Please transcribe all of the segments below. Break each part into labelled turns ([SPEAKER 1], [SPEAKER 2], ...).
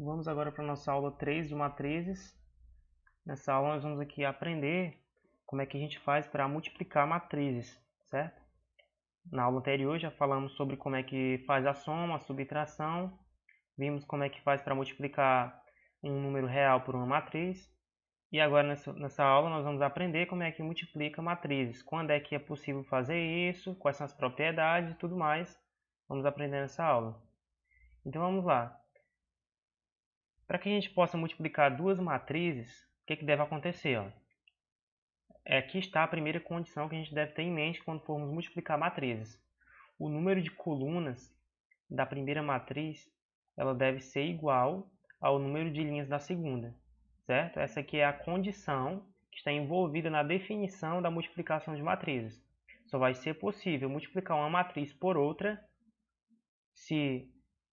[SPEAKER 1] Vamos agora para a nossa aula 3 de matrizes. Nessa aula nós vamos aqui aprender como é que a gente faz para multiplicar matrizes, certo? Na aula anterior já falamos sobre como é que faz a soma, a subtração, vimos como é que faz para multiplicar um número real por uma matriz. E agora nessa aula nós vamos aprender como é que multiplica matrizes, quando é que é possível fazer isso, quais são as propriedades e tudo mais. Vamos aprender nessa aula. Então vamos lá. Para que a gente possa multiplicar duas matrizes, o que deve acontecer? Aqui está a primeira condição que a gente deve ter em mente quando formos multiplicar matrizes. O número de colunas da primeira matriz ela deve ser igual ao número de linhas da segunda, certo? Essa aqui é a condição que está envolvida na definição da multiplicação de matrizes. Só vai ser possível multiplicar uma matriz por outra se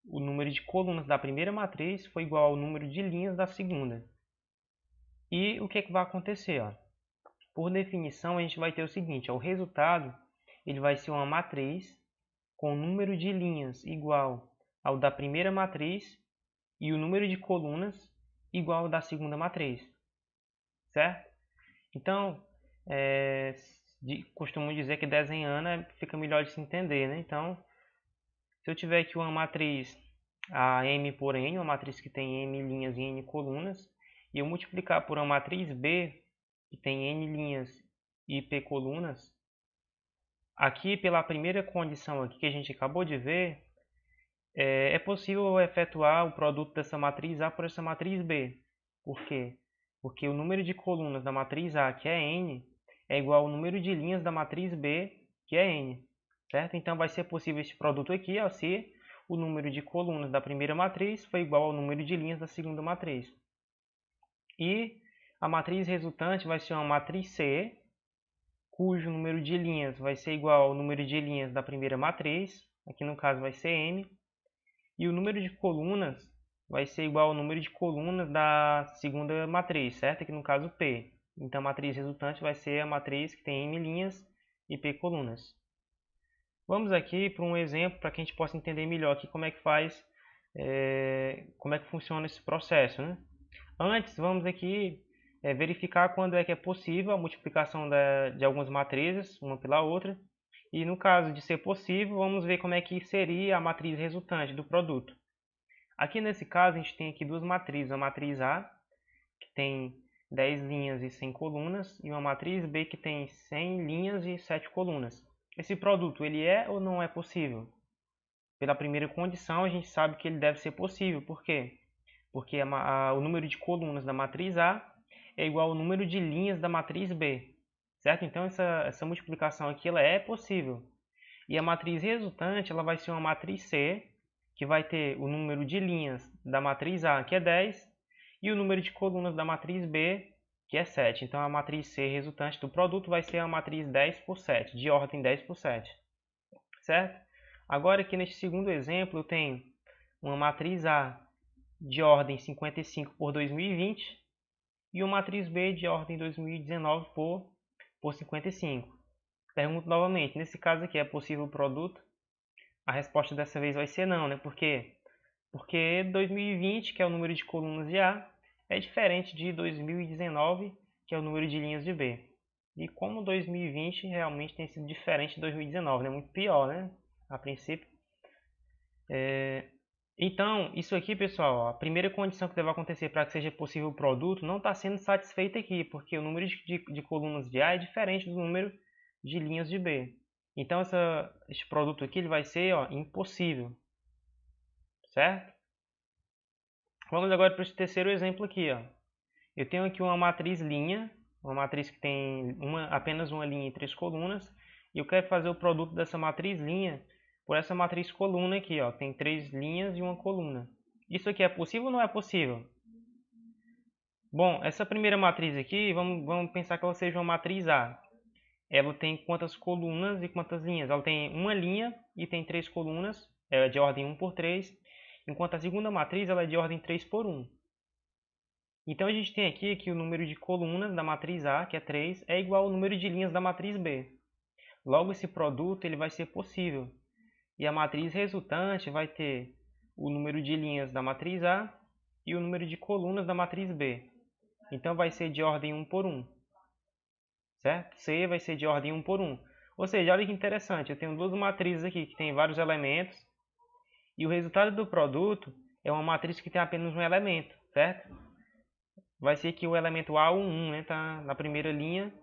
[SPEAKER 1] o número de colunas da primeira matriz for igual ao número de linhas da segunda. E o que vai acontecer? Por definição, a gente vai ter o seguinte: o resultado ele vai ser uma matriz com o número de linhas igual ao da primeira matriz e o número de colunas igual ao da segunda matriz, certo? Então, costumo dizer que desenhando fica melhor de se entender, né? Então, se eu tiver aqui uma matriz a M por N, uma matriz que tem M linhas e N colunas, e eu multiplicar por uma matriz B, que tem N linhas e P colunas, aqui pela primeira condição aqui que a gente acabou de ver, é possível efetuar o produto dessa matriz A por essa matriz B. Por quê? Porque o número de colunas da matriz A, que é N, é igual ao número de linhas da matriz B, que é N. Certo? Então vai ser possível esse produto aqui se o número de colunas da primeira matriz for igual ao número de linhas da segunda matriz. E a matriz resultante vai ser uma matriz C, cujo número de linhas vai ser igual ao número de linhas da primeira matriz, aqui no caso vai ser M, e o número de colunas vai ser igual ao número de colunas da segunda matriz, certo? Aqui no caso P. Então a matriz resultante vai ser a matriz que tem M linhas e P colunas. Vamos aqui para um exemplo para que a gente possa entender melhor aqui como é que como é que funciona esse processo, né? Antes, vamos aqui verificar quando é que é possível a multiplicação de algumas matrizes, uma pela outra. E no caso de ser possível, vamos ver como é que seria a matriz resultante do produto. Aqui nesse caso, a gente tem aqui duas matrizes. A matriz A, que tem 10 linhas e 100 colunas, e uma matriz B, que tem 100 linhas e 7 colunas. Esse produto, ele é ou não é possível? Pela primeira condição, a gente sabe que ele deve ser possível. Por quê? Porque o número de colunas da matriz A é igual ao número de linhas da matriz B, certo? Então essa multiplicação aqui ela é possível. E a matriz resultante ela vai ser uma matriz C, que vai ter o número de linhas da matriz A, que é 10, e o número de colunas da matriz B, que é 7. Então a matriz C resultante do produto vai ser a matriz 10 por 7, de ordem 10 por 7, certo? Agora aqui neste segundo exemplo eu tenho uma matriz A de ordem 55 por 2020 e uma matriz B de ordem 2019 por 55. Pergunto novamente, nesse caso aqui é possível o produto? A resposta dessa vez vai ser não, né? Por quê? Porque 2020, que é o número de colunas de A, é diferente de 2019, que é o número de linhas de B. E como 2020 realmente tem sido diferente de 2019, né? Muito pior, né? A princípio. Então, isso aqui, pessoal, a primeira condição que deve acontecer para que seja possível o produto não está sendo satisfeita aqui, porque o número de colunas de A é diferente do número de linhas de B. Então, este produto aqui ele vai ser impossível, certo? Vamos agora para esse terceiro exemplo aqui. Eu tenho aqui uma matriz linha, uma matriz que tem apenas uma linha e 3 colunas, e eu quero fazer o produto dessa matriz linha por essa matriz coluna aqui, tem 3 linhas e uma coluna. Isso aqui é possível ou não é possível? Bom, essa primeira matriz aqui, vamos pensar que ela seja uma matriz A. Ela tem quantas colunas e quantas linhas? Ela tem uma linha e tem 3 colunas, é de ordem 1 por 3, enquanto a segunda matriz ela é de ordem 3 por 1. Então a gente tem aqui que o número de colunas da matriz A, que é 3, é igual ao número de linhas da matriz B. Logo, esse produto ele vai ser possível. E a matriz resultante vai ter o número de linhas da matriz A e o número de colunas da matriz B. Então vai ser de ordem 1 por 1. Certo? C vai ser de ordem 1 por 1. Ou seja, olha que interessante, eu tenho duas matrizes aqui que tem vários elementos e o resultado do produto é uma matriz que tem apenas um elemento, certo? Vai ser que o elemento A, o 1, né, tá na primeira linha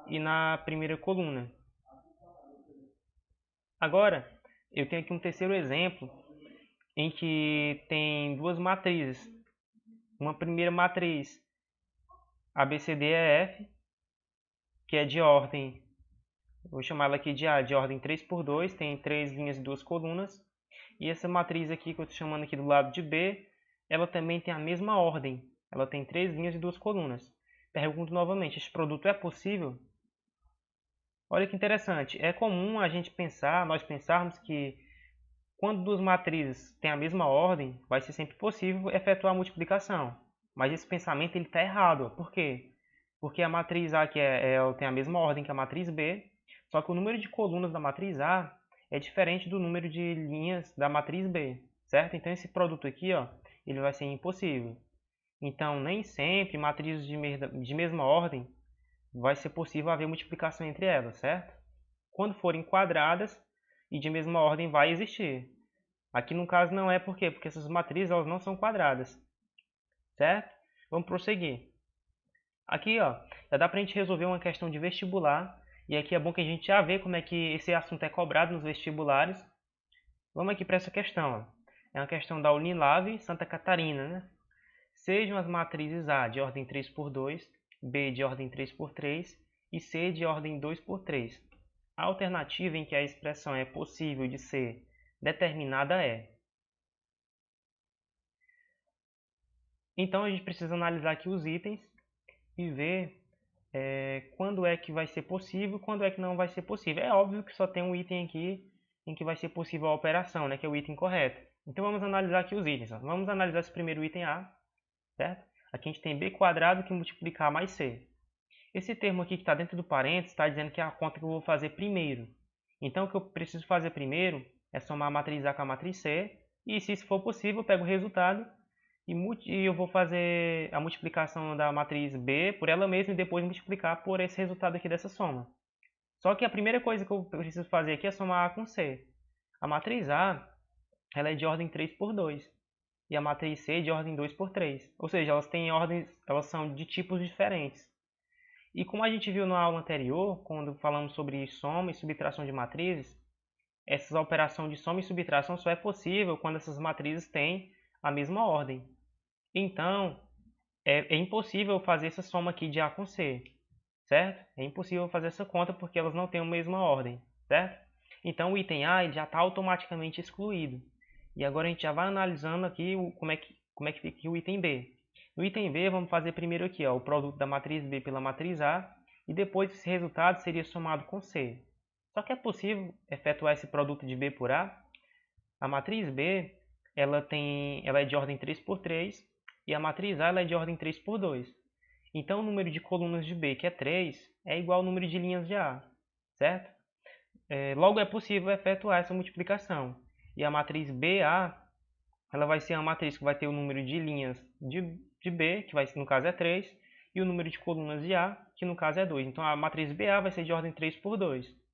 [SPEAKER 1] e na primeira coluna. Agora, eu tenho aqui um terceiro exemplo em que tem duas matrizes. Uma primeira matriz ABCDEF, que é de ordem, vou chamar ela aqui de A, de ordem 3 por 2, tem 3 linhas e 2 colunas. E essa matriz aqui que eu estou chamando aqui do lado de B, ela também tem a mesma ordem. Ela tem 3 linhas e 2 colunas. Pergunto novamente, esse produto é possível? Olha que interessante, é comum a gente pensar, nós pensarmos que quando duas matrizes têm a mesma ordem, vai ser sempre possível efetuar a multiplicação. Mas esse pensamento está errado. Por quê? Porque a matriz A ela tem a mesma ordem que a matriz B, só que o número de colunas da matriz A é diferente do número de linhas da matriz B, certo? Então esse produto aqui, ó, ele vai ser impossível. Então nem sempre matrizes de mesma ordem vai ser possível haver multiplicação entre elas, certo? Quando forem quadradas e de mesma ordem vai existir. Aqui no caso não é por quê? Porque essas matrizes elas não são quadradas, certo? Vamos prosseguir. Aqui, ó, já dá para a gente resolver uma questão de vestibular. E aqui é bom que a gente já vê como é que esse assunto é cobrado nos vestibulares. Vamos aqui para essa questão. Ó. É uma questão da Unilave, Santa Catarina. Né? Sejam as matrizes A de ordem 3 por 2, B de ordem 3 por 3 e C de ordem 2 por 3. A alternativa em que a expressão é possível de ser determinada é. Então a gente precisa analisar aqui os itens e ver quando é que vai ser possível, quando é que não vai ser possível. É óbvio que só tem um item aqui em que vai ser possível a operação, né, que é o item correto. Então vamos analisar aqui os itens. Ó. Vamos analisar esse primeiro item A, certo? Aqui a gente tem b quadrado que multiplica a mais c. Esse termo aqui que está dentro do parênteses está dizendo que é a conta que eu vou fazer primeiro. Então o que eu preciso fazer primeiro é somar a matriz A com a matriz C, e se isso for possível, eu pego o resultado e eu vou fazer a multiplicação da matriz B por ela mesma e depois multiplicar por esse resultado aqui dessa soma. Só que a primeira coisa que eu preciso fazer aqui é somar A com C. A matriz A ela é de ordem 3 por 2 e a matriz C é de ordem 2 por 3. Ou seja, elas são de tipos diferentes. E como a gente viu na aula anterior, quando falamos sobre soma e subtração de matrizes, essa operação de soma e subtração só é possível quando essas matrizes têm a mesma ordem. Então, é impossível fazer essa soma aqui de A com C, certo? É impossível fazer essa conta porque elas não têm a mesma ordem, certo? Então, o item A ele já está automaticamente excluído. E agora a gente já vai analisando aqui como é que fica aqui o item B. No item B, vamos fazer primeiro aqui ó, o produto da matriz B pela matriz A, e depois esse resultado seria somado com C. Só que é possível efetuar esse produto de B por A? A matriz B ela é de ordem 3 por 3 e a matriz A ela é de ordem 3 por 2. Então o número de colunas de B, que é 3, é igual ao número de linhas de A, certo? Logo é possível efetuar essa multiplicação. E a matriz BA ela vai ser uma matriz que vai ter o número de linhas de B, que no caso é 3, e o número de colunas de A, que no caso é 2. Então a matriz BA vai ser de ordem 3 por 2.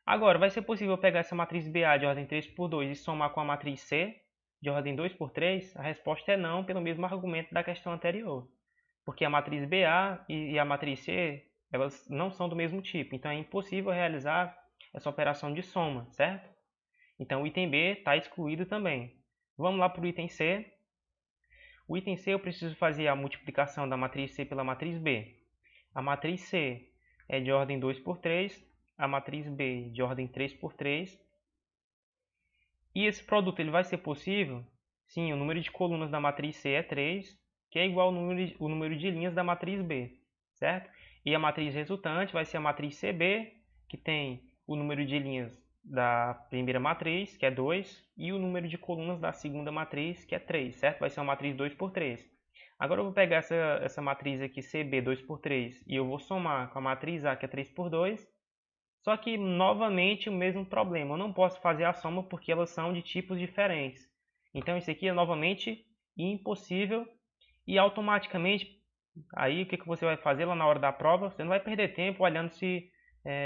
[SPEAKER 1] Agora, vai ser possível pegar essa matriz BA de ordem 3 por 2 e somar com a matriz C de ordem 2 por 3? A resposta é não, pelo mesmo argumento da questão anterior. Porque a matriz BA e a matriz C, elas não são do mesmo tipo. Então é impossível realizar essa operação de soma, certo? Então o item B está excluído também. Vamos lá para o item C. O item C eu preciso fazer a multiplicação da matriz C pela matriz B. A matriz C é de ordem 2 por 3, a matriz B de ordem 3 por 3. E esse produto ele vai ser possível? Sim, o número de colunas da matriz C é 3, que é igual ao número de linhas da matriz B, certo? E a matriz resultante vai ser a matriz CB, que tem o número de linhas da primeira matriz, que é 2, e o número de colunas da segunda matriz, que é 3, certo? Vai ser uma matriz 2 por 3. Agora eu vou pegar essa matriz aqui, CB 2 por 3, e eu vou somar com a matriz A, que é 3 por 2. Só que, novamente, o mesmo problema. Eu não posso fazer a soma porque elas são de tipos diferentes. Então, isso aqui é novamente e impossível, e automaticamente, aí o que você vai fazer lá na hora da prova? Você não vai perder tempo olhando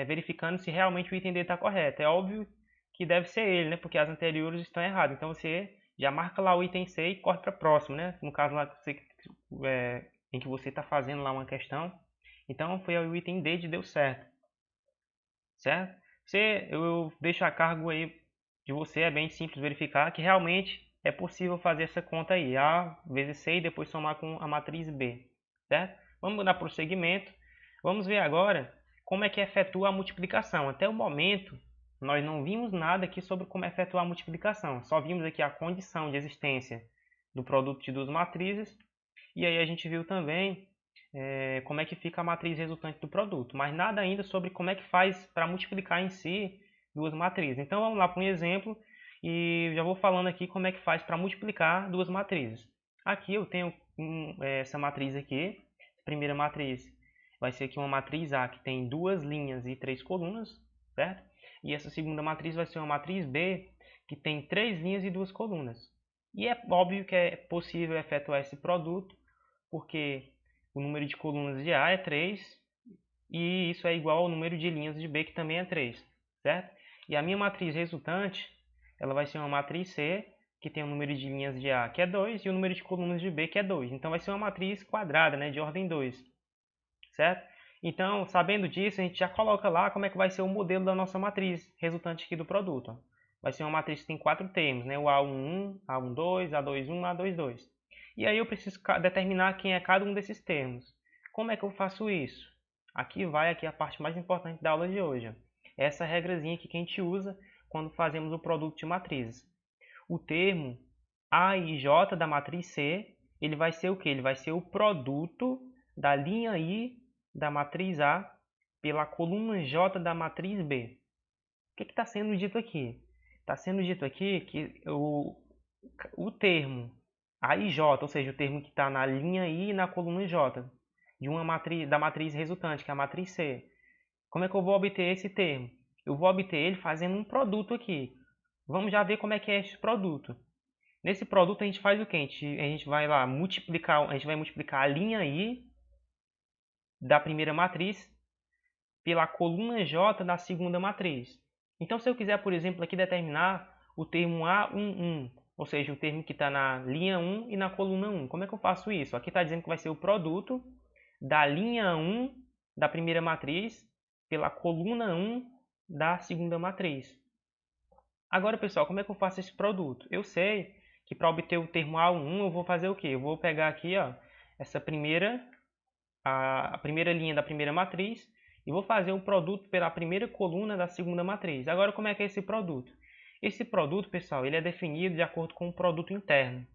[SPEAKER 1] verificando se realmente o item D está correto. É óbvio que deve ser ele, né? Porque as anteriores estão erradas. Então você já marca lá o item C e corre para o próximo, né? No caso lá em que você está fazendo lá uma questão. Então foi o item D de deu certo, certo? Eu deixo a cargo aí de você, é bem simples verificar que realmente é possível fazer essa conta aí, A vezes C e depois somar com a matriz B, certo? Vamos dar prosseguimento. Vamos ver agora como é que efetua a multiplicação. Até o momento, nós não vimos nada aqui sobre como efetuar a multiplicação. Só vimos aqui a condição de existência do produto de duas matrizes. E aí a gente viu também como é que fica a matriz resultante do produto. Mas nada ainda sobre como é que faz para multiplicar em si duas matrizes. Então vamos lá para um exemplo e já vou falando aqui como é que faz para multiplicar duas matrizes. Aqui eu tenho essa matriz aqui, primeira matriz vai ser aqui uma matriz A que tem duas linhas e três colunas, certo? E essa segunda matriz vai ser uma matriz B que tem três linhas e duas colunas. E é óbvio que é possível efetuar esse produto, porque o número de colunas de A é 3 e isso é igual ao número de linhas de B, que também é 3, certo? E a minha matriz resultante, ela vai ser uma matriz C, que tem o número de linhas de A, que é 2, e o número de colunas de B, que é 2. Então vai ser uma matriz quadrada, né, de ordem 2, certo? Então, sabendo disso, a gente já coloca lá como é que vai ser o modelo da nossa matriz resultante aqui do produto. Ó. Vai ser uma matriz que tem quatro termos, né? O A11, A12, A21, A22. E aí eu preciso determinar quem é cada um desses termos. Como é que eu faço isso? Aqui vai a parte mais importante da aula de hoje. Ó. Essa regrazinha aqui que a gente usa quando fazemos o produto de matrizes. O termo A e J da matriz C, ele vai ser o quê? Ele vai ser o produto da linha I da matriz A pela coluna J da matriz B. O que está sendo dito aqui? Está sendo dito aqui que o termo A e J, ou seja, o termo que está na linha I e na coluna J, da matriz resultante, que é a matriz C. Como é que eu vou obter esse termo? Eu vou obter ele fazendo um produto aqui. Vamos já ver como é que é esse produto. Nesse produto a gente faz o que? A gente vai lá multiplicar, a gente vai multiplicar a linha I da primeira matriz pela coluna J da segunda matriz. Então, se eu quiser, por exemplo, aqui determinar o termo A11, ou seja, o termo que está na linha 1 e na coluna 1, como é que eu faço isso? Aqui está dizendo que vai ser o produto da linha 1 da primeira matriz pela coluna 1 da segunda matriz. Agora, pessoal, como é que eu faço esse produto? Eu sei que para obter o termo A1 eu vou fazer o quê? Eu vou pegar aqui, ó, essa a primeira linha da primeira matriz e vou fazer o produto pela primeira coluna da segunda matriz. Agora, como é que é esse produto? Esse produto, pessoal, ele é definido de acordo com o produto interno.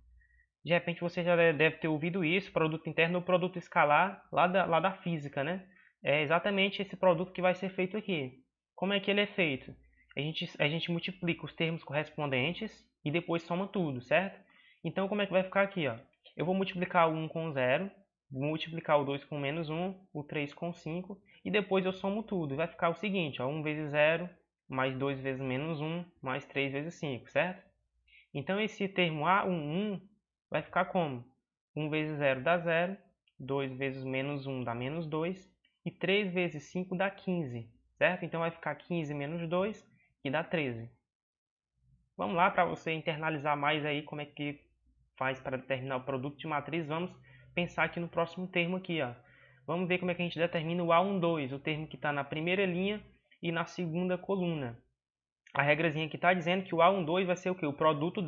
[SPEAKER 1] De repente você já deve ter ouvido isso, produto interno ou produto escalar lá da física, né? É exatamente esse produto que vai ser feito aqui. Como é que ele é feito? A gente multiplica os termos correspondentes e depois soma tudo, certo? Então, como é que vai ficar aqui? Ó? Eu vou multiplicar o 1 com 0, vou multiplicar o 2 com menos 1, o 3 com 5, e depois eu somo tudo. Vai ficar o seguinte, ó, 1 vezes 0, mais 2 vezes menos 1, mais 3 vezes 5, certo? Então, esse termo A11 vai ficar como? 1 vezes 0 dá 0, 2 vezes menos 1 dá menos 2, e 3 vezes 5 dá 15, certo? Então, vai ficar 15 menos 2, que dá 13. Vamos lá, para você internalizar mais aí como é que faz para determinar o produto de matriz, vamos pensar aqui no próximo termo aqui, ó. Vamos ver como é que a gente determina o A12, o termo que está na primeira linha e na segunda coluna. A regrazinha aqui está dizendo que o A12 vai ser o quê? O produto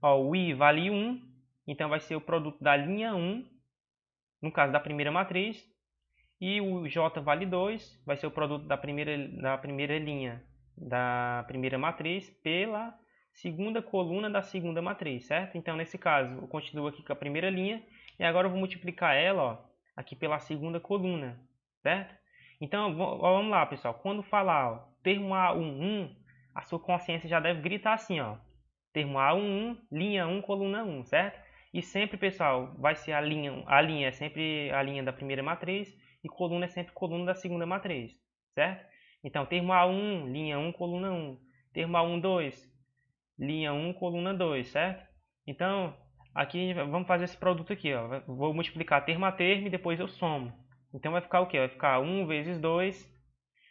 [SPEAKER 1] o I vale 1, então vai ser o produto da linha 1, no caso da primeira matriz, e o J vale 2, vai ser o produto da primeira linha da primeira matriz pela segunda coluna da segunda matriz, certo? Então, nesse caso, eu continuo aqui com a primeira linha e agora eu vou multiplicar ela, ó, aqui pela segunda coluna, certo? Então, vamos lá, pessoal. Quando falar, ó, termo A11, a sua consciência já deve gritar assim, ó. Termo A11, linha 1, coluna 1, certo? E sempre, pessoal, vai ser a linha é sempre a linha da primeira matriz e coluna é sempre coluna da segunda matriz, certo? Então, termo A1, linha 1, coluna 1. Termo A12, linha 1, coluna 2, certo? Então, Aqui vamos fazer esse produto aqui, ó. Vou multiplicar termo a termo e depois eu somo. Então vai ficar o quê? Vai ficar 1 vezes 2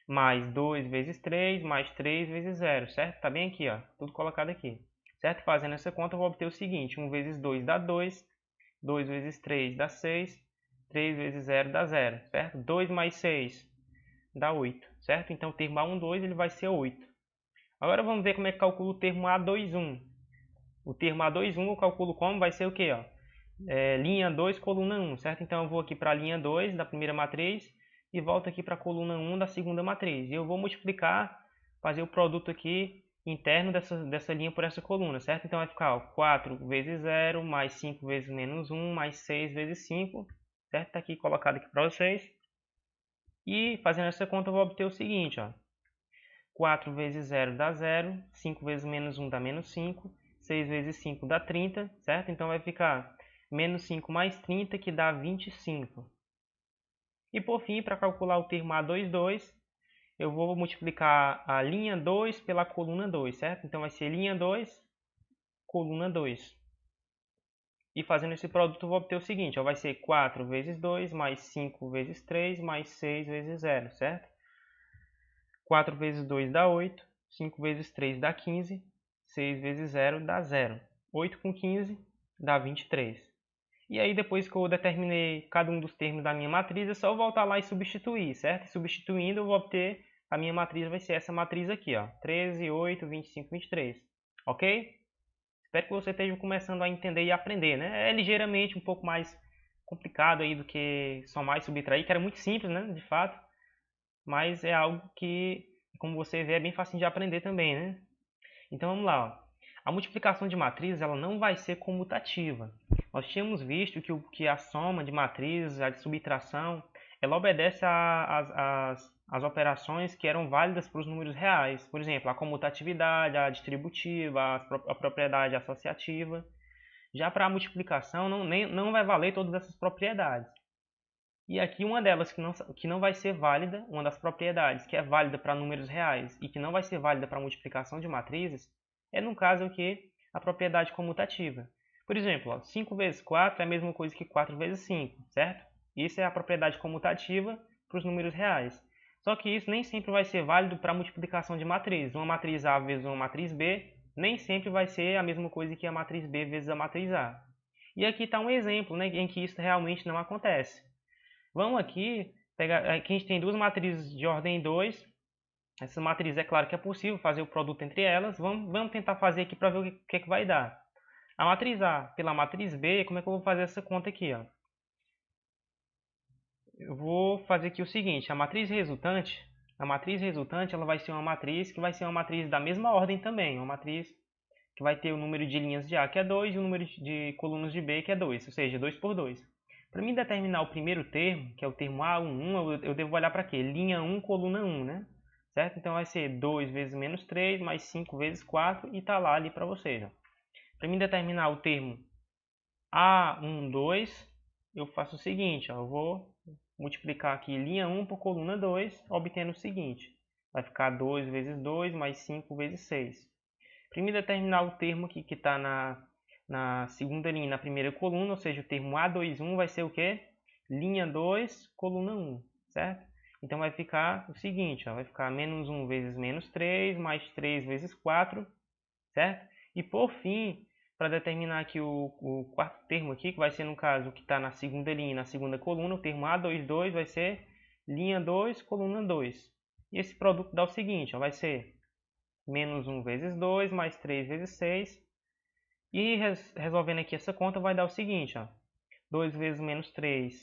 [SPEAKER 1] mais 2 vezes 3 mais 3 vezes 0, certo? Tá bem aqui, ó. Tudo colocado aqui. Certo? Fazendo essa conta eu vou obter o seguinte. 1 vezes 2 dá 2. 2 vezes 3 dá 6. 3 vezes 0 dá 0, certo? 2 mais 6 dá 8, certo? Então o termo A12 ele vai ser 8. Agora vamos ver como é que calcula o termo A21. O termo A21 eu calculo como? Vai ser o quê? Ó? Linha 2, coluna 1, certo? Então eu vou aqui para a linha 2 da primeira matriz e volto aqui para a coluna 1 da segunda matriz. E eu vou multiplicar, fazer o produto aqui interno dessa linha por essa coluna, certo? Então vai ficar ó, 4 vezes 0, mais 5 vezes menos 1, mais 6 vezes 5, certo? Está aqui colocado aqui para vocês. E fazendo essa conta eu vou obter o seguinte, ó. 4 vezes 0 dá 0, 5 vezes menos 1 dá menos 5, 6 vezes 5 dá 30, certo? Então vai ficar menos 5 mais 30, que dá 25. E por fim, para calcular o termo A22, eu vou multiplicar a linha 2 pela coluna 2, certo? Então vai ser linha 2, coluna 2. E fazendo esse produto eu vou obter o seguinte, ó, vai ser 4 vezes 2, mais 5 vezes 3, mais 6 vezes 0, certo? 4 vezes 2 dá 8, 5 vezes 3 dá 15, 6 vezes 0 dá 0. 8 com 15 dá 23. E aí depois que eu determinei cada um dos termos da minha matriz, é só eu voltar lá e substituir, certo? E substituindo eu vou obter, a minha matriz vai ser essa matriz aqui, ó, 13, 8, 25, 23. Ok? Espero que você esteja começando a entender e aprender, né? É ligeiramente um pouco mais complicado aí do que somar e subtrair, que era muito simples, né? De fato. Mas é algo que, como você vê, é bem fácil de aprender também, né? Então vamos lá. Ó. A multiplicação de matrizes ela não vai ser comutativa. Nós tínhamos visto que a soma de matrizes, a de subtração, ela obedece às operações que eram válidas para os números reais. Por exemplo, a comutatividade, a distributiva, a propriedade associativa. Já para a multiplicação não vai valer todas essas propriedades. E aqui uma delas que não vai ser válida, uma das propriedades que é válida para números reais e que não vai ser válida para multiplicação de matrizes, é no caso aqui a propriedade comutativa. Por exemplo, ó, 5 vezes 4 é a mesma coisa que 4 vezes 5, certo? Isso é a propriedade comutativa para os números reais. Só que isso nem sempre vai ser válido para multiplicação de matrizes. Uma matriz A vezes uma matriz B nem sempre vai ser a mesma coisa que a matriz B vezes a matriz A. E aqui está um exemplo, né, em que isso realmente não acontece. Vamos aqui pegar. Aqui a gente tem duas matrizes de ordem 2. Essa matriz é claro que é possível fazer o produto entre elas. Vamos tentar fazer aqui para ver o que é que vai dar. A matriz A pela matriz B, como é que eu vou fazer essa conta aqui? Ó? Eu vou fazer aqui o seguinte, a matriz resultante ela vai ser uma matriz que vai ser uma matriz da mesma ordem também. Uma matriz que vai ter o número de linhas de A, que é 2, e o número de colunas de B, que é 2, ou seja, 2 por 2. Para mim determinar o primeiro termo, que é o termo A11, eu devo olhar para quê? Linha 1, coluna 1, né? Certo? Então vai ser 2 vezes menos 3, mais 5 vezes 4, e está lá ali para vocês. Para mim determinar o termo A12, eu faço o seguinte, ó, eu vou multiplicar aqui linha 1 por coluna 2, obtendo o seguinte. Vai ficar 2 vezes 2, mais 5 vezes 6. Para mim determinar o termo aqui que está na segunda linha, na primeira coluna, ou seja, o termo A21 vai ser o quê? Linha 2, coluna 1, certo? Então vai ficar o seguinte, ó, vai ficar menos 1 vezes menos 3, mais 3 vezes 4, certo? E por fim, para determinar aqui o quarto termo aqui, que vai ser no caso que está na segunda linha, na segunda coluna, o termo A22 vai ser linha 2, coluna 2. E esse produto dá o seguinte, ó, vai ser menos 1 vezes 2, mais 3 vezes 6. E resolvendo aqui essa conta vai dar o seguinte, ó. 2 vezes menos 3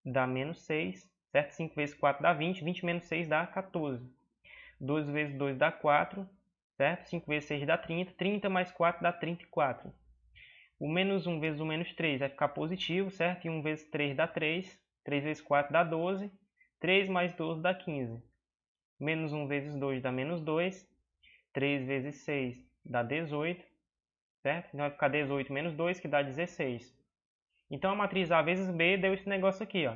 [SPEAKER 1] dá menos 6, certo? 5 vezes 4 dá 20, 20 menos 6 dá 14. 2 vezes 2 dá 4, certo? 5 vezes 6 dá 30, 30 mais 4 dá 34. O menos 1 vezes o menos 3 vai ficar positivo, certo? E 1 vezes 3 dá 3, 3 vezes 4 dá 12, 3 mais 12 dá 15. Menos 1 vezes 2 dá menos 2, 3 vezes 6 dá 18, certo? Então vai ficar 18 menos 2, que dá 16. Então a matriz A vezes B deu esse negócio aqui, ó.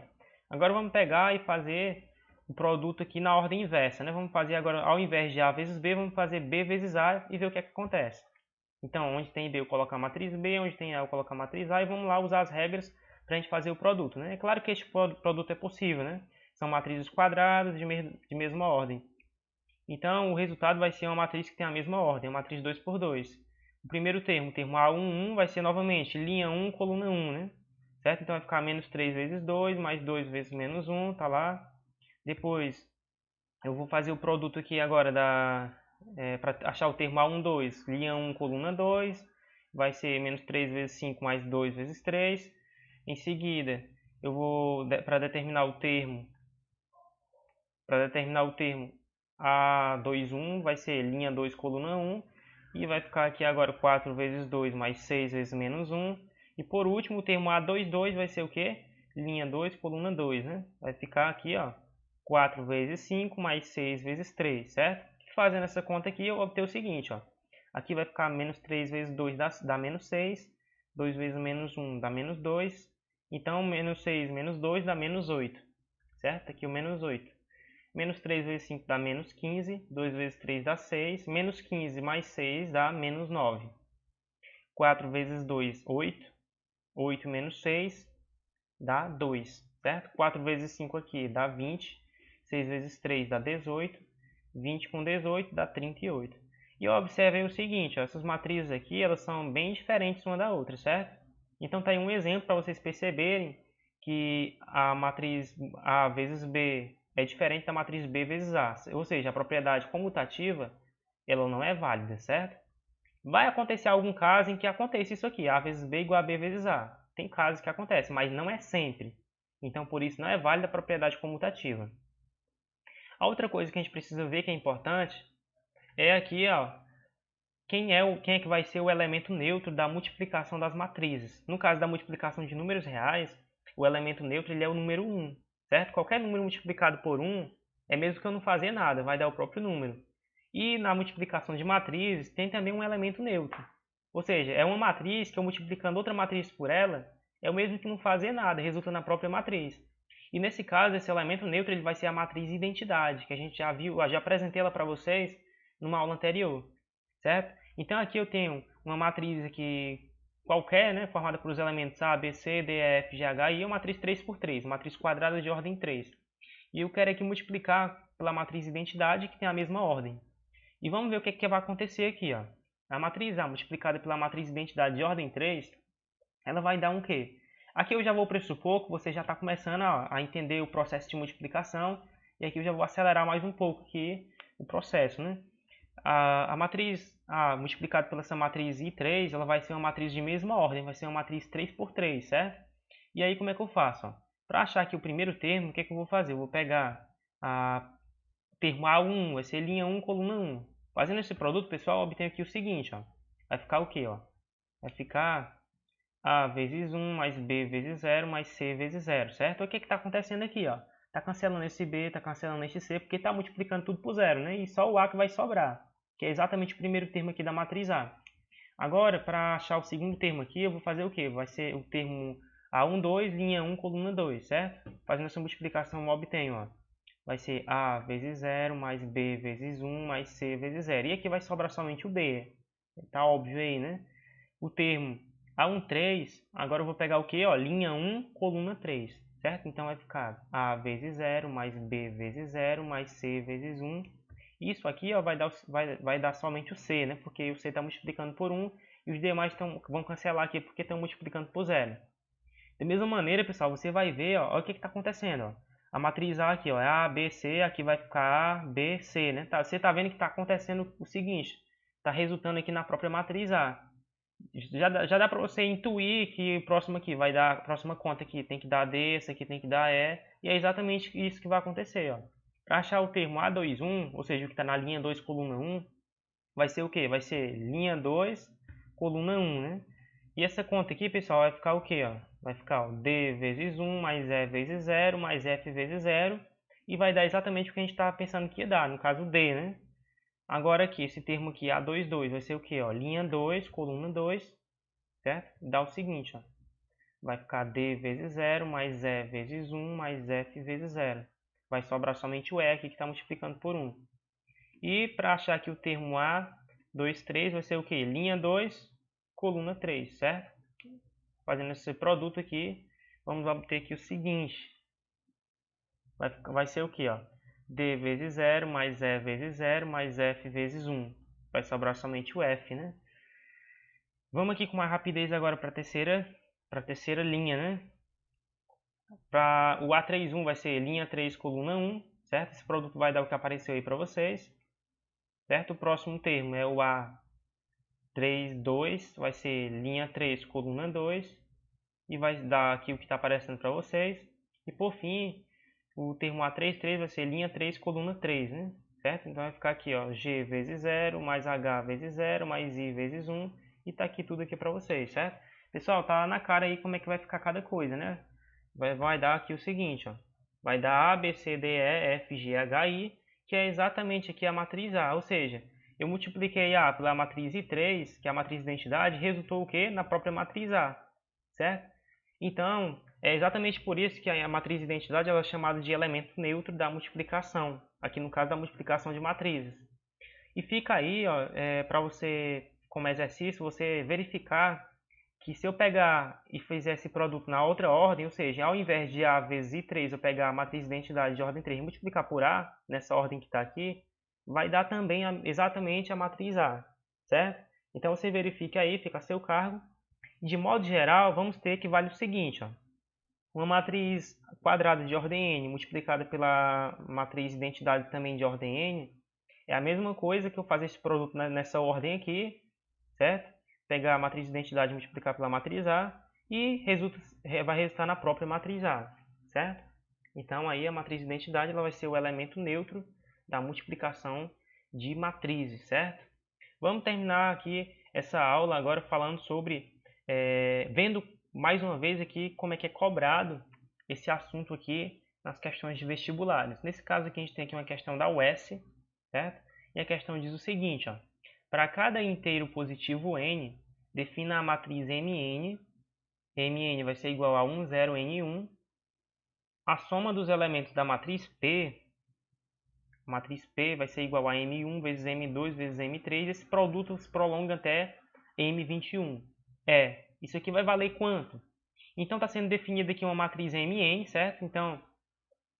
[SPEAKER 1] Agora vamos pegar e fazer o produto aqui na ordem inversa, né? Vamos fazer agora, ao invés de A vezes B, vamos fazer B vezes A e ver o que é que acontece. Então, onde tem B eu coloco a matriz B, onde tem A eu coloco a matriz A e vamos lá usar as regras para a gente fazer o produto, né? É claro que este produto é possível, né? São matrizes quadradas de mesma ordem. Então, o resultado vai ser uma matriz que tem a mesma ordem, uma matriz 2 por 2. O primeiro termo, o termo A11, vai ser novamente linha 1, coluna 1, né? Certo? Então, vai ficar menos 3 vezes 2, mais 2 vezes menos 1, tá lá. Depois, eu vou fazer o produto aqui agora para achar o termo A12, linha 1, coluna 2, vai ser menos 3 vezes 5 mais 2 vezes 3. Em seguida, eu vou, para determinar o termo A21, vai ser linha 2, coluna 1, e vai ficar aqui agora 4 vezes 2 mais 6 vezes menos 1. E por último, o termo A22 vai ser o quê? Linha 2, coluna 2, né? Vai ficar aqui, ó, 4 vezes 5 mais 6 vezes 3, certo? Fazendo essa conta aqui, eu obtenho o seguinte, ó. Aqui vai ficar menos 3 vezes 2 dá menos 6. 2 vezes menos 1 dá menos 2. Então, menos 6 menos 2 dá menos 8, certo? Aqui o menos 8. Menos 3 vezes 5 dá menos 15. 2 vezes 3 dá 6. Menos 15 mais 6 dá menos 9. 4 vezes 2, 8. 8 menos 6 dá 2, certo? 4 vezes 5 aqui dá 20. 6 vezes 3 dá 18. 20 com 18 dá 38. E observem o seguinte, ó, essas matrizes aqui elas são bem diferentes uma da outra, certo? Então tá aí um exemplo para vocês perceberem que a matriz A vezes B é diferente da matriz B vezes A. Ou seja, a propriedade comutativa ela não é válida, certo? Vai acontecer algum caso em que aconteça isso aqui, A vezes B igual a B vezes A. Tem casos que acontecem, mas não é sempre. Então, por isso, não é válida a propriedade comutativa. A outra coisa que a gente precisa ver que é importante é aqui, ó, quem é que vai ser o elemento neutro da multiplicação das matrizes. No caso da multiplicação de números reais, o elemento neutro ele é o número 1, certo? Qualquer número multiplicado por 1 é mesmo que eu não fazer nada, vai dar o próprio número. E na multiplicação de matrizes tem também um elemento neutro. Ou seja, é uma matriz que eu multiplicando outra matriz por ela é o mesmo que não fazer nada, resulta na própria matriz. E nesse caso, esse elemento neutro ele vai ser a matriz identidade, que a gente já viu, já apresentei ela para vocês numa aula anterior, certo? Então aqui eu tenho uma matriz aqui qualquer, né, formada por os elementos A, B, C, D, E, F, G, H, e uma matriz 3 por 3, uma matriz quadrada de ordem 3. E eu quero aqui multiplicar pela matriz identidade, que tem a mesma ordem. E vamos ver o que vai acontecer aqui, ó. A matriz A multiplicada pela matriz identidade de ordem 3, ela vai dar um quê? Aqui eu já vou pressupor que você já está começando a entender o processo de multiplicação, e aqui eu já vou acelerar mais um pouco aqui o processo, né? A matriz A multiplicada pela essa matriz I3, ela vai ser uma matriz de mesma ordem, vai ser uma matriz 3 por 3, certo? E aí como é que eu faço? Para achar aqui o primeiro termo, o que é que eu vou fazer? Eu vou pegar a termo A1, vai ser linha 1, coluna 1. Fazendo esse produto, pessoal, eu obtenho aqui o seguinte, ó. Vai ficar o quê, ó? Vai ficar A vezes 1 mais B vezes 0 mais C vezes 0, certo? O que está acontecendo aqui, ó? Está cancelando esse B, está cancelando esse C, porque está multiplicando tudo por zero, né? E só o A que vai sobrar, que é exatamente o primeiro termo aqui da matriz A. Agora, para achar o segundo termo aqui, eu vou fazer o quê? Vai ser o termo A12, linha 1, coluna 2, certo? Fazendo essa multiplicação, eu obtenho, ó. Vai ser A vezes 0 mais B vezes 1 mais C vezes 0. E aqui vai sobrar somente o B. Tá óbvio aí, né? O termo A13, agora eu vou pegar o que? Ó, linha 1, coluna 3, certo? Então vai ficar A vezes 0 mais B vezes 0 mais C vezes 1. Isso aqui ó, vai dar somente o C, né? Porque o C está multiplicando por 1 e os demais vão cancelar aqui porque estão multiplicando por 0. Da mesma maneira, pessoal, você vai ver ó, o que está acontecendo. Ó. A matriz A aqui ó, é A, B, C, aqui vai ficar A, B, C. Né? Você está vendo que está acontecendo o seguinte, está resultando aqui na própria matriz A. Já dá para você intuir que o próximo aqui vai dar, a próxima conta aqui tem que dar D, essa aqui tem que dar E, e é exatamente isso que vai acontecer. Para achar o termo A21, ou seja, o que está na linha 2, coluna 1, vai ser o que? Vai ser linha 2, coluna 1, né? E essa conta aqui, pessoal, vai ficar o que? Vai ficar ó, D vezes 1 mais E vezes 0 mais F vezes 0, e vai dar exatamente o que a gente estava pensando que ia dar, no caso D, né? Agora aqui, esse termo aqui, A22, vai ser o que? Linha 2, coluna 2, certo? Dá o seguinte, ó. Vai ficar D vezes 0 mais E vezes 1 mais F vezes 0. Vai sobrar somente o E aqui que está multiplicando por 1. E para achar aqui o termo 2, 3 vai ser o que? Linha 2, coluna 3, certo? Fazendo esse produto aqui, vamos obter aqui o seguinte. Vai ser o que? D vezes 0 mais E vezes 0 mais F vezes 1. Vai sobrar somente o F, né? Vamos aqui com uma rapidez agora para a terceira linha, né? Para o A31 vai ser linha 3, coluna 1, certo? Esse produto vai dar o que apareceu aí para vocês, certo? O próximo termo é o A32, vai ser linha 3, coluna 2, e vai dar aqui o que está aparecendo para vocês. E por fim, o termo A33 vai ser linha 3, coluna 3, né? Certo? Então vai ficar aqui, ó, G vezes 0, mais H vezes 0, mais I vezes 1, e tá aqui tudo aqui para vocês, certo? Pessoal, tá na cara aí como é que vai ficar cada coisa, né? Vai dar aqui o seguinte, ó. Vai dar A, B, C, D, E, F, G, H, I, que é exatamente aqui a matriz A. Ou seja, eu multipliquei A pela matriz I3, que é a matriz de identidade, resultou o quê? Na própria matriz A, certo? Então, é exatamente por isso que a matriz de identidade ela é chamada de elemento neutro da multiplicação. Aqui no caso da multiplicação de matrizes. E fica aí, para você, como exercício, você verificar que se eu pegar e fizer esse produto na outra ordem, ou seja, ao invés de A vezes I3, eu pegar a matriz de identidade de ordem 3 e multiplicar por A, nessa ordem que está aqui, vai dar também exatamente a matriz A, certo? Então você verifica aí, fica a seu cargo. De modo geral, vamos ter que vale o seguinte, ó. Uma matriz quadrada de ordem n multiplicada pela matriz de identidade também de ordem n, é a mesma coisa que eu fazer esse produto nessa ordem aqui, certo? Pegar a matriz de identidade e multiplicar pela matriz A e vai resultar na própria matriz A, certo? Então aí a matriz de identidade ela vai ser o elemento neutro da multiplicação de matrizes, certo? Vamos terminar aqui essa aula agora falando sobre, vendo mais uma vez aqui como é que é cobrado esse assunto aqui nas questões de vestibulares. Nesse caso aqui a gente tem aqui uma questão da UES, certo? E a questão diz o seguinte, ó. Para cada inteiro positivo n, defina a matriz Mn. Mn vai ser igual a 1, 0, n1. A soma dos elementos da matriz P, a matriz P vai ser igual a m1 vezes m2 vezes m3. Esse produto se prolonga até m21. Isso aqui vai valer quanto? Então está sendo definida aqui uma matriz Mn, certo? Então,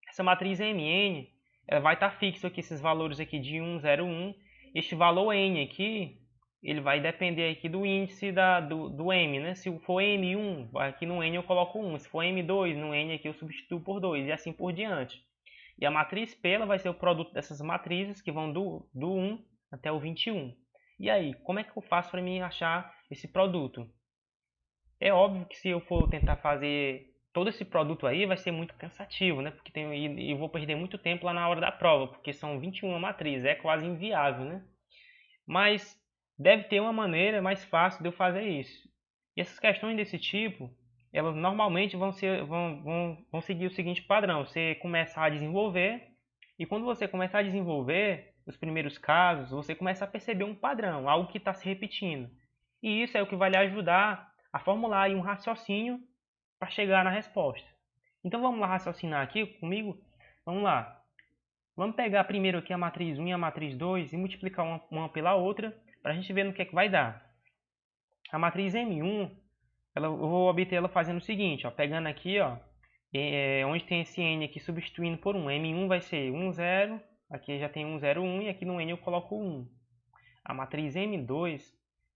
[SPEAKER 1] essa matriz Mn ela vai estar fixa aqui, esses valores aqui de 1, 0, 1. Este valor n aqui, ele vai depender aqui do índice do m, né? Se for m1, aqui no n eu coloco 1. Se for m2, no n aqui eu substituo por 2 e assim por diante. E a matriz P ela vai ser o produto dessas matrizes que vão do 1 até o 21. E aí, como é que eu faço para mim achar esse produto? É óbvio que se eu for tentar fazer todo esse produto aí, vai ser muito cansativo, né? Porque eu vou perder muito tempo lá na hora da prova, porque são 21 matrizes, é quase inviável, né? Mas deve ter uma maneira mais fácil de eu fazer isso. E essas questões desse tipo, elas normalmente vão seguir o seguinte padrão. Você começar a desenvolver, e quando você começar a desenvolver os primeiros casos, você começa a perceber um padrão, algo que está se repetindo. E isso é o que vai lhe ajudar a formular aí um raciocínio para chegar na resposta. Então vamos lá raciocinar aqui comigo? Vamos lá. Vamos pegar primeiro aqui a matriz 1 e a matriz 2 e multiplicar uma pela outra para a gente ver no que é que vai dar. A matriz M1, eu vou obter ela fazendo o seguinte, ó, pegando aqui, ó, onde tem esse N aqui substituindo por 1. M1 vai ser 1, 0, aqui já tem 1, 0, 1 e aqui no N eu coloco 1. A matriz M2,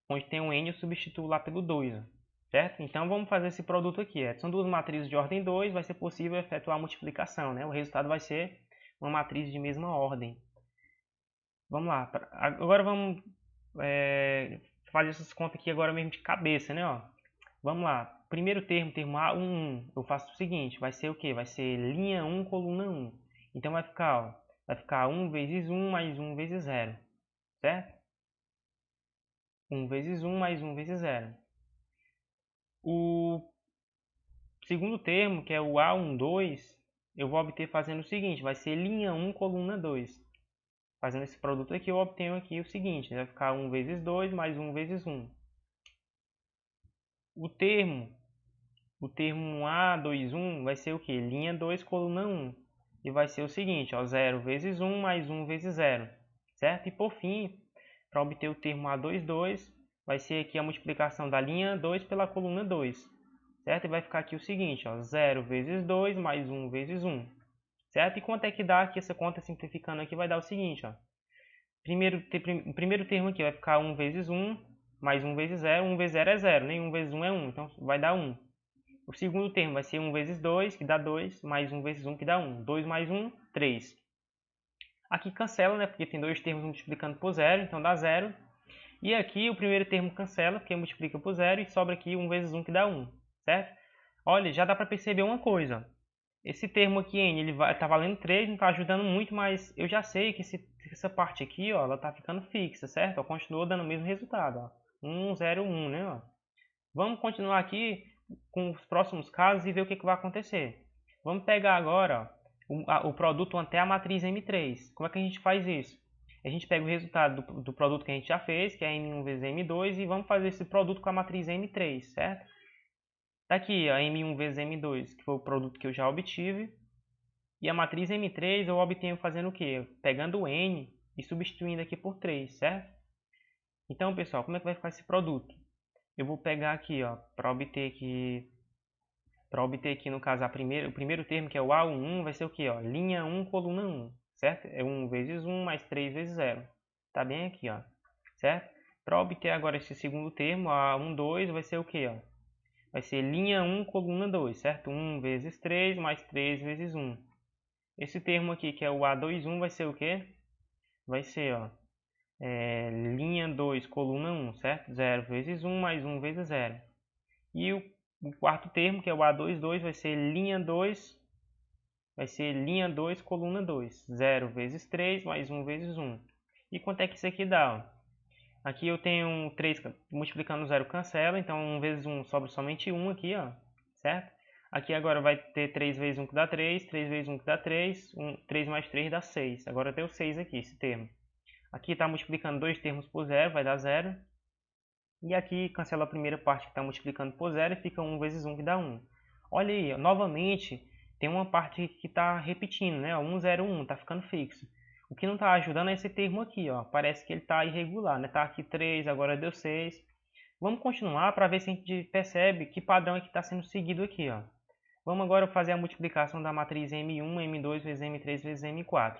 [SPEAKER 1] onde tem um N eu substituo lá pelo 2, ó. Certo? Então vamos fazer esse produto aqui. São duas matrizes de ordem 2, vai ser possível efetuar a multiplicação, né? O resultado vai ser uma matriz de mesma ordem. Vamos lá. Agora vamos fazer essas contas aqui agora mesmo de cabeça, né? Ó. Vamos lá. Primeiro termo A1, eu faço o seguinte, vai ser o quê? Vai ser linha 1, coluna 1. Então vai ficar 1 vezes 1 mais 1 vezes 0. Certo? 1 vezes 1 mais 1 vezes 0. O segundo termo, que é o A12, eu vou obter fazendo o seguinte, vai ser linha 1, coluna 2. Fazendo esse produto aqui, eu obtenho aqui o seguinte, vai ficar 1 vezes 2 mais 1 vezes 1. O termo A21 vai ser o que? Linha 2, coluna 1. E vai ser o seguinte, ó, 0 vezes 1 mais 1 vezes 0. Certo? E por fim, para obter o termo A22, vai ser aqui a multiplicação da linha 2 pela coluna 2, certo? E vai ficar aqui o seguinte, ó, 0 vezes 2 mais 1 vezes 1, certo? E quanto é que dá aqui essa conta simplificando aqui? Vai dar o seguinte, ó. O primeiro termo aqui vai ficar 1 vezes 1, mais 1 vezes 0. 1 vezes 0 é 0, né? 1 vezes 1 é 1, então vai dar 1. O segundo termo vai ser 1 vezes 2, que dá 2, mais 1 vezes 1, que dá 1. 2 mais 1, 3. Aqui cancela, né? Porque tem dois termos multiplicando por 0, então dá 0. E aqui o primeiro termo cancela, porque multiplica por 0, e sobra aqui 1 vezes 1, que dá 1, certo? Olha, já dá para perceber uma coisa. Esse termo aqui, n, ele tá valendo 3, não está ajudando muito, mas eu já sei que essa parte aqui, ó, ela tá ficando fixa, certo? Ó, continua dando o mesmo resultado, ó. 1, 0, 1, né? Ó. Vamos continuar aqui com os próximos casos e ver o que vai acontecer. Vamos pegar agora ó, o produto até a matriz M3. Como é que a gente faz isso? A gente pega o resultado do produto que a gente já fez, que é M1 vezes M2, e vamos fazer esse produto com a matriz M3, certo? Tá aqui a M1 vezes M2, que foi o produto que eu já obtive. E a matriz M3 eu obtenho fazendo o quê? Pegando o N e substituindo aqui por 3, certo? Então, pessoal, como é que vai ficar esse produto? Eu vou pegar aqui, ó, para obter aqui, no caso, o primeiro termo, que é o A11, vai ser o quê? Ó? Linha 1, coluna 1, certo? É 1 vezes 1 mais 3 vezes 0. Tá bem aqui, ó, certo? Para obter agora esse segundo termo, A12, vai ser o quê? Ó? Vai ser linha 1, coluna 2, certo? 1 vezes 3 mais 3 vezes 1. Esse termo aqui, que é o A21, vai ser o quê? Vai ser, ó, linha 2, coluna 1, certo? 0 vezes 1 mais 1 vezes 0. E o quarto termo, que é o A22, vai ser linha 2, coluna 2. 0 vezes 3 mais 1 vezes 1. E quanto é que isso aqui dá? Ó? Aqui eu tenho 3 multiplicando 0 cancela, então 1 vezes 1 sobra somente 1 aqui, ó, certo? Aqui agora vai ter 3 vezes 1 que dá 3, 3 vezes 1 que dá 3, 3 mais 3 dá 6. Agora tem o 6 aqui, esse termo. Aqui está multiplicando dois termos por 0, vai dar 0. E aqui cancela a primeira parte que está multiplicando por 0 e fica 1 vezes 1 que dá 1. Olha aí, ó, novamente tem uma parte que está repetindo, né? 1, 0, 1, está ficando fixo. O que não está ajudando é esse termo aqui, ó. Parece que ele está irregular, né? Está aqui 3, agora deu 6. Vamos continuar para ver se a gente percebe que padrão é que está sendo seguido aqui, ó. Vamos agora fazer a multiplicação da matriz M1, M2 vezes M3 vezes M4.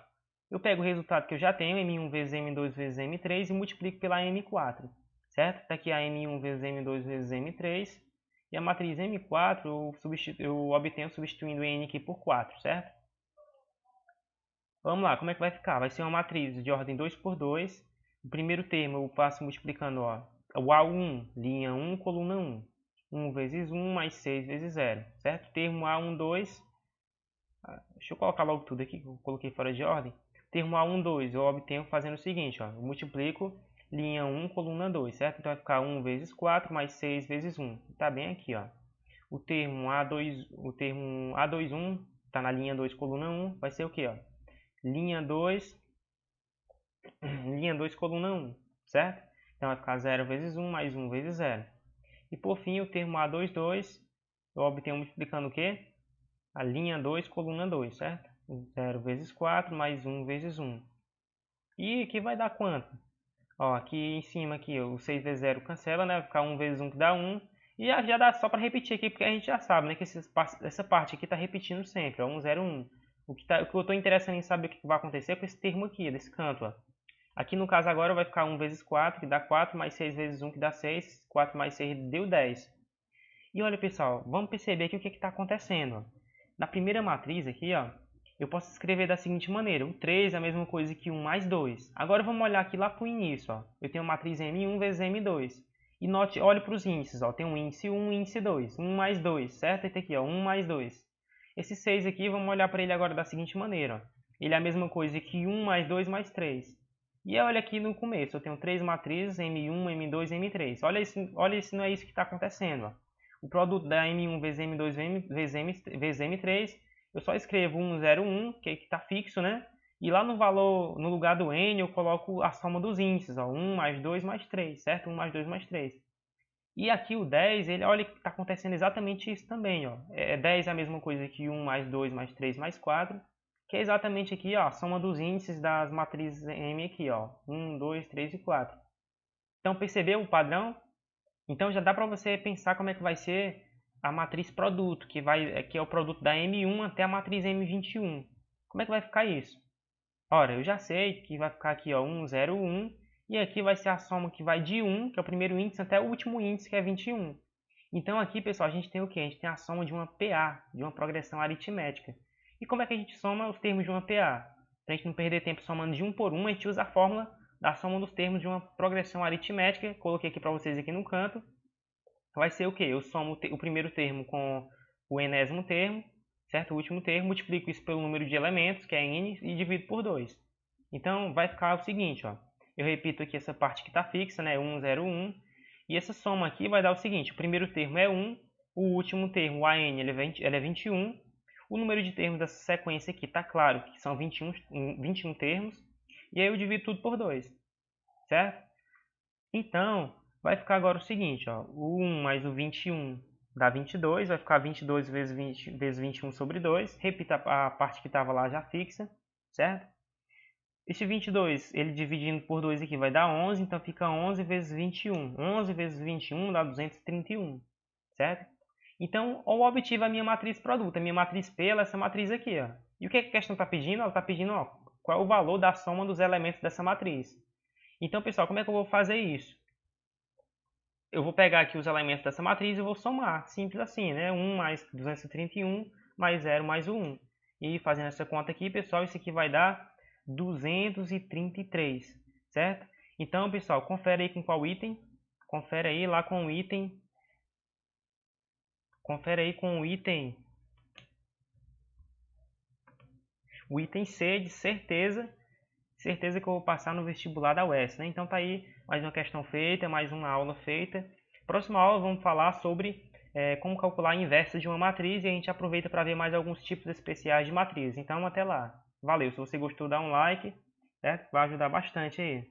[SPEAKER 1] Eu pego o resultado que eu já tenho, M1 vezes M2 vezes M3, e multiplico pela M4, certo? Está aqui a M1 vezes M2 vezes M3, e a matriz M4 eu obtenho substituindo N aqui por 4, certo? Vamos lá, como é que vai ficar? Vai ser uma matriz de ordem 2 por 2. O primeiro termo eu passo multiplicando, ó, o A1, linha 1, coluna 1. 1 vezes 1 mais 6 vezes 0, certo? Termo A12, deixa eu colocar logo tudo aqui, que eu coloquei fora de ordem. Termo A12 eu obtenho fazendo o seguinte, ó, eu multiplico linha 1, coluna 2, certo? Então vai ficar 1 vezes 4 mais 6 vezes 1. Tá bem aqui, ó. O termo A21 está na linha 2, coluna 1, vai ser o que, ó? Linha 2, coluna 1, certo? Então vai ficar 0 vezes 1 mais 1 vezes 0. E por fim, o termo A22, eu obtenho multiplicando o quê? A linha 2, coluna 2, certo? 0 vezes 4 mais 1 vezes 1. E aqui vai dar quanto? Ó, aqui em cima, aqui, o 6 vezes 0 cancela, né? Vai ficar 1 vezes 1 que dá 1. E já dá só para repetir aqui, porque a gente já sabe, né? Que essa parte aqui está repetindo sempre, ó, 1, 0, 1. O que eu estou interessado em saber o que vai acontecer com esse termo aqui, desse canto, ó. Aqui no caso agora vai ficar 1 vezes 4, que dá 4, mais 6 vezes 1, que dá 6. 4 mais 6 deu 10. E olha, pessoal, vamos perceber aqui o que está acontecendo. Ó. Na primeira matriz aqui, ó, eu posso escrever da seguinte maneira. O 3 é a mesma coisa que 1 mais 2. Agora vamos olhar aqui lá para o início. Ó. Eu tenho a matriz M1 vezes M2. E note, olhe para os índices. Ó. Tem um índice 1 e um índice 2. 1 mais 2, certo? Esse aqui, ó, 1 mais 2. Esse 6 aqui, vamos olhar para ele agora da seguinte maneira. Ó. Ele é a mesma coisa que 1 mais 2 mais 3. E olha aqui no começo, eu tenho 3 matrizes, M1, M2 e M3. Olha se não é isso que está acontecendo. Ó. O produto da M1 vezes M2 vezes M3, eu só escrevo 1, 0, 1, que está fixo, né? E lá no valor, no lugar do N, eu coloco a soma dos índices, ó, 1 mais 2 mais 3, certo? 1 mais 2 mais 3. E aqui o 10, olha que está acontecendo exatamente isso também, ó. 10 é a mesma coisa que 1 mais 2 mais 3 mais 4, que é exatamente aqui, ó, a soma dos índices das matrizes M aqui, ó. 1, 2, 3 e 4. Então, percebeu o padrão? Então, já dá para você pensar como é que vai ser a matriz produto, que é o produto da M1 até a matriz M21. Como é que vai ficar isso? Ora, eu já sei que vai ficar aqui, ó, 1, 0, 1. E aqui vai ser a soma que vai de 1, que é o primeiro índice, até o último índice, que é 21. Então, aqui, pessoal, a gente tem o quê? A gente tem a soma de uma PA, de uma progressão aritmética. E como é que a gente soma os termos de uma PA? Para a gente não perder tempo somando de um por um, a gente usa a fórmula da soma dos termos de uma progressão aritmética. Coloquei aqui para vocês aqui no canto. Vai ser o quê? Eu somo o primeiro termo com o enésimo termo, certo? O último termo, multiplico isso pelo número de elementos, que é n, e divido por 2. Então, vai ficar o seguinte, ó. Eu repito aqui essa parte que está fixa, né? 1, 0, 1. E essa soma aqui vai dar o seguinte, o primeiro termo é 1, o último termo, o AN, ele é 21. O número de termos dessa sequência aqui está claro que são 21 termos. E aí eu divido tudo por 2, certo? Então, vai ficar agora o seguinte, ó, o 1 mais o 21 dá 22, vai ficar 22 vezes 20 vezes 21 sobre 2. Repita a parte que estava lá já fixa, certo? Este 22, ele dividindo por 2 aqui vai dar 11, então fica 11 vezes 21. 11 vezes 21 dá 231, certo? Então, eu obtive a minha matriz produto. A minha matriz P é essa matriz aqui, ó. E o que a questão está pedindo? Ela está pedindo, ó, qual é o valor da soma dos elementos dessa matriz. Então, pessoal, como é que eu vou fazer isso? Eu vou pegar aqui os elementos dessa matriz e vou somar. Simples assim, né? 1 mais 231 mais 0 mais o 1. E fazendo essa conta aqui, pessoal, isso aqui vai dar 233, certo? Então, pessoal, confere aí com qual item. Confere aí lá com o item. Confere aí com o item. O item C, de certeza. Certeza que eu vou passar no vestibular da UES, né? Então tá aí mais uma questão feita, mais uma aula feita. Próxima aula vamos falar sobre como calcular a inversa de uma matriz e a gente aproveita para ver mais alguns tipos especiais de matriz. Então até lá. Valeu, se você gostou dá um like, certo? Vai ajudar bastante aí.